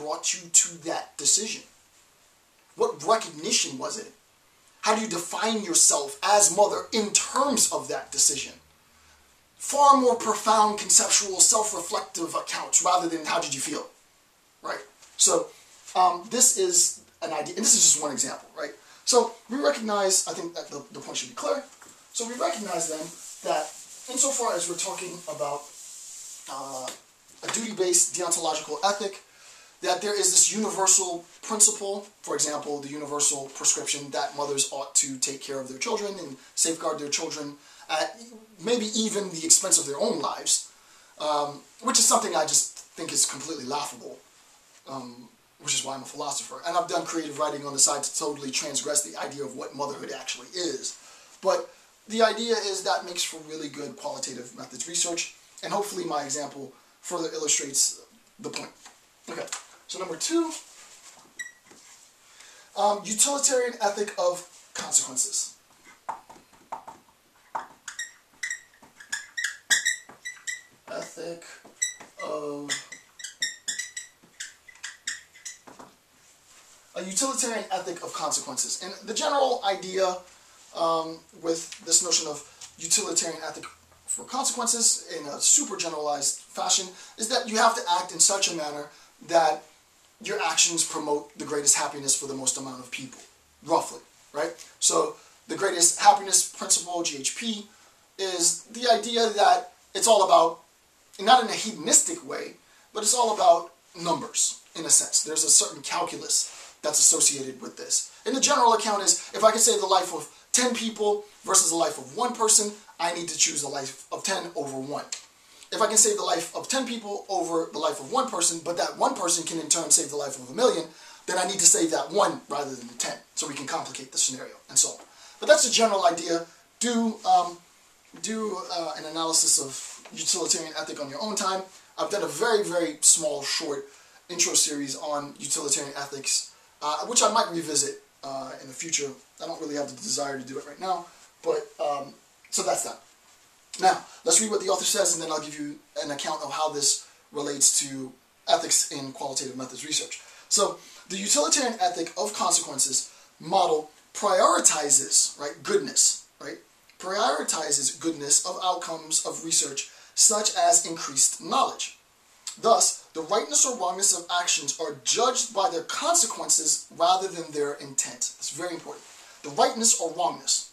brought you to that decision? What recognition was it? How do you define yourself as mother in terms of that decision? Far more profound, conceptual, self-reflective accounts rather than how did you feel, right? So this is an idea, and this is just one example, right? So we recognize, I think that the point should be clear. So we recognize then that insofar as we're talking about a duty-based deontological ethic, that there is this universal principle, for example, the universal prescription that mothers ought to take care of their children and safeguard their children at maybe even the expense of their own lives, which is something I just think is completely laughable, which is why I'm a philosopher. And I've done creative writing on the side to totally transgress the idea of what motherhood actually is. But the idea is that makes for really good qualitative methods research, and hopefully my example further illustrates the point. Okay, so number 2, utilitarian ethic of consequences. Ethic of a utilitarian ethic of consequences. And the general idea with this notion of utilitarian ethic for consequences in a super generalized fashion is that you have to act in such a manner that your actions promote the greatest happiness for the most amount of people, roughly, right? So the greatest happiness principle, GHP, is the idea that it's all about, not in a hedonistic way, but it's all about numbers, in a sense. There's a certain calculus that's associated with this. And the general account is, if I can save the life of 10 people versus the life of 1 person, I need to choose the life of 10 over 1. If I can save the life of 10 people over the life of 1 person, but that 1 person can in turn save the life of 1,000,000, then I need to save that 1 rather than the 10. So we can complicate the scenario, and so on. But that's the general idea. Do an analysis of utilitarian ethic on your own time. I've done a very, very small, short intro series on utilitarian ethics, which I might revisit in the future. I don't really have the desire to do it right now, but so that's that. Now, let's read what the author says, and then I'll give you an account of how this relates to ethics in qualitative methods research. So, the utilitarian ethic of consequences model prioritizes, right, goodness, right? Prioritizes goodness of outcomes of research such as increased knowledge. Thus, the rightness or wrongness of actions are judged by their consequences rather than their intent. It's very important. The rightness or wrongness,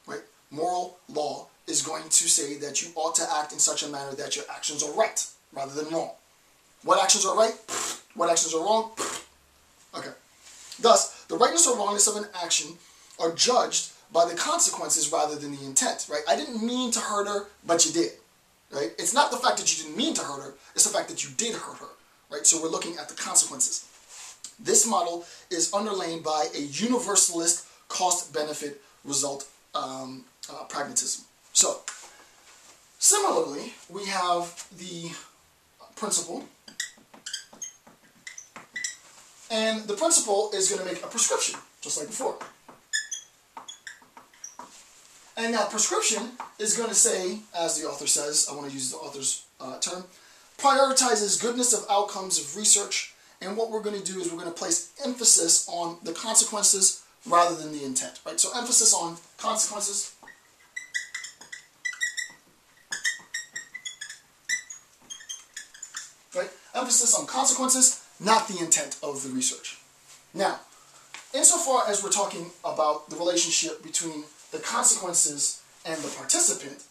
right? Moral law is going to say that you ought to act in such a manner that your actions are right rather than wrong. What actions are right? What actions are wrong? Okay. Thus, the rightness or wrongness of an action are judged by the consequences rather than the intent, right? I didn't mean to hurt her, but you did, right? It's not the fact that you didn't mean to hurt her, it's the fact that you did hurt her, right? So we're looking at the consequences. This model is underlain by a universalist cost-benefit result pragmatism. So, similarly, we have the principle, and the principle is going to make a prescription, just like before. And that prescription is going to say, as the author says, I want to use the author's term, prioritizes goodness of outcomes of research, and what we're going to do is we're going to place emphasis on the consequences rather than the intent, right? So emphasis on consequences. Right? Emphasis on consequences, not the intent of the research. Now, insofar as we're talking about the relationship between the consequences and the participant,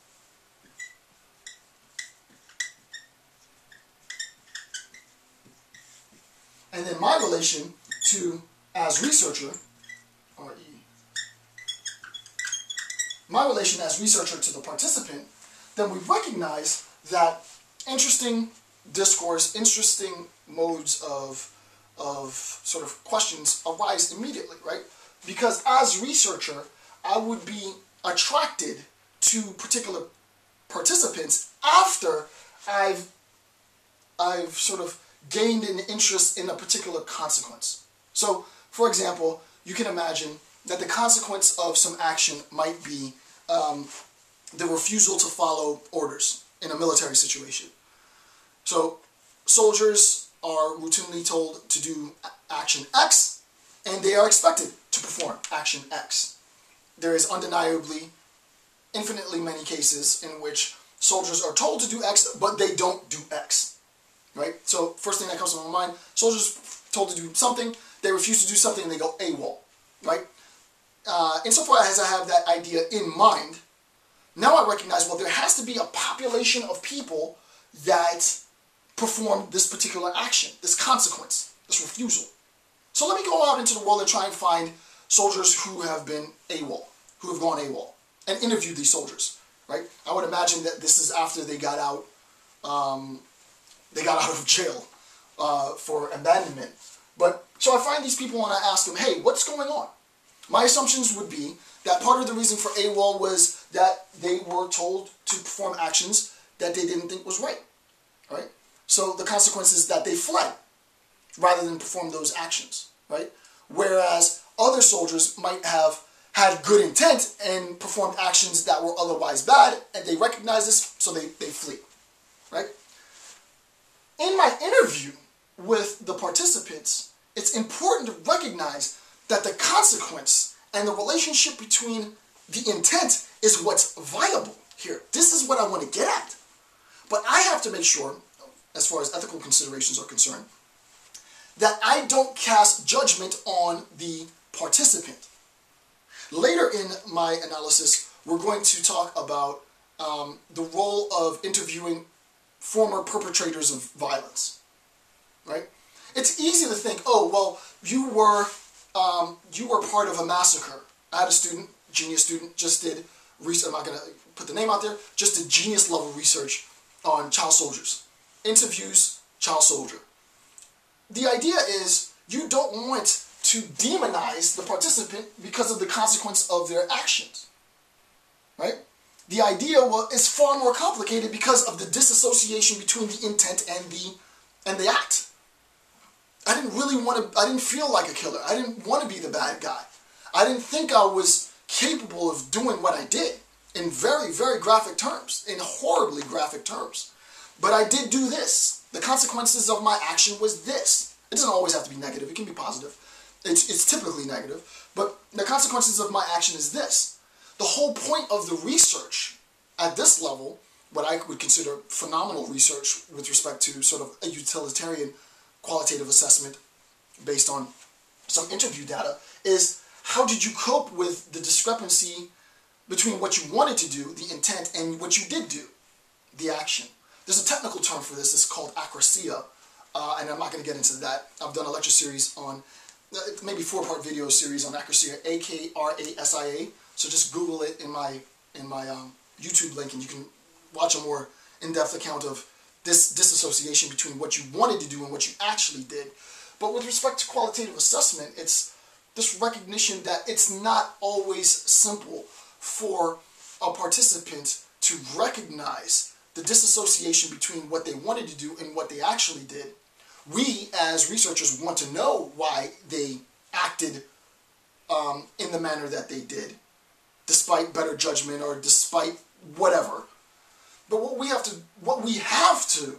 and then my relation to as researcher, R-E, my relation as researcher to the participant, then we recognize that interesting discourse, interesting modes of sort of questions arise immediately, right? Because as researcher, I would be attracted to particular participants after I've sort of gained an interest in a particular consequence. So, for example, you can imagine that the consequence of some action might be the refusal to follow orders in a military situation. So, soldiers are routinely told to do action X, and they are expected to perform action X. There is undeniably infinitely many cases in which soldiers are told to do X, but they don't do X, right? So first thing that comes to my mind, soldiers told to do something, they refuse to do something, and they go AWOL, right? Insofar as I have that idea in mind, now I recognize, well, there has to be a population of people that perform this particular action, this consequence, this refusal. So let me go out into the world and try and find soldiers who have been AWOL, who have gone AWOL, and interview these soldiers, right? I would imagine that this is after they got out of jail for abandonment. But so I find these people and I ask them, hey, what's going on? My assumptions would be that part of the reason for AWOL was that they were told to perform actions that they didn't think was right, right? So the consequence is that they fled rather than perform those actions, right? Whereas other soldiers might have had good intent and performed actions that were otherwise bad, and they recognize this, so they flee, right? In my interview with the participants, it's important to recognize that the consequence and the relationship between the intent is what's viable here. This is what I want to get at. But I have to make sure, as far as ethical considerations are concerned, that I don't cast judgment on the participant. Later in my analysis, we're going to talk about the role of interviewing former perpetrators of violence, right? It's easy to think, oh, well, you were part of a massacre. I had a student, genius student, just did research, I'm not going to put the name out there, just did genius level research on child soldiers. Interviews child soldier. The idea is you don't want to demonize the participant because of the consequence of their actions, right? The idea is far more complicated because of the disassociation between the intent and the act. I didn't feel like a killer. I didn't want to be the bad guy. I didn't think I was capable of doing what I did in very, very graphic terms, in horribly graphic terms. But I did do this. The consequences of my action was this. It doesn't always have to be negative. It can be positive. It's typically negative. But the consequences of my action is this. The whole point of the research at this level, what I would consider phenomenal research with respect to sort of a utilitarian qualitative assessment based on some interview data, is how did you cope with the discrepancy between what you wanted to do, the intent, and what you did do, the action. There's a technical term for this. It's called akrasia, and I'm not going to get into that. I've done a lecture series on, maybe 4-part video series on akrasia, A-K-R-A-S-I-A. So just Google it in my YouTube link, and you can watch a more in-depth account of this disassociation between what you wanted to do and what you actually did. But with respect to qualitative assessment, it's this recognition that it's not always simple for a participant to recognize the disassociation between what they wanted to do and what they actually did. We, as researchers, want to know why they acted in the manner that they did, despite better judgment or despite whatever. But what we have to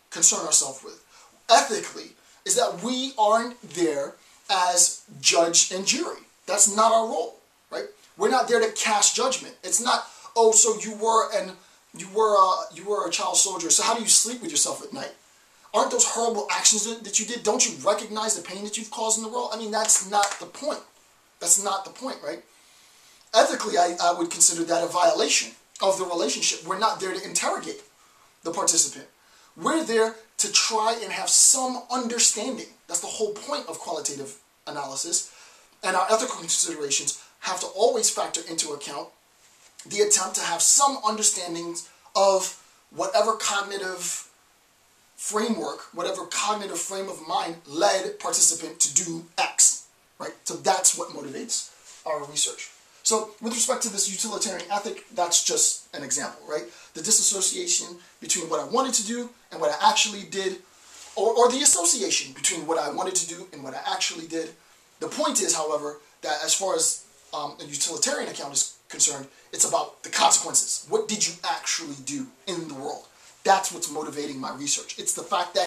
concern ourselves with, ethically, is that we aren't there as judge and jury. That's not our role, right? We're not there to cast judgment. It's not, oh, so you were a child soldier, so how do you sleep with yourself at night? Aren't those horrible actions that you did? Don't you recognize the pain that you've caused in the world? I mean, that's not the point. That's not the point, right? Ethically, I would consider that a violation of the relationship. We're not there to interrogate the participant. We're there to try and have some understanding. That's the whole point of qualitative analysis. And our ethical considerations have to always factor into account the attempt to have some understandings of whatever cognitive framework, whatever cognitive frame of mind led participant to do X, right? So that's what motivates our research. So with respect to this utilitarian ethic, that's just an example, right? The disassociation between what I wanted to do and what I actually did, or the association between what I wanted to do and what I actually did. The point is, however, that as far as a utilitarian account is concerned, it's about the consequences. What did you actually do in the world? That's what's motivating my research. It's the fact that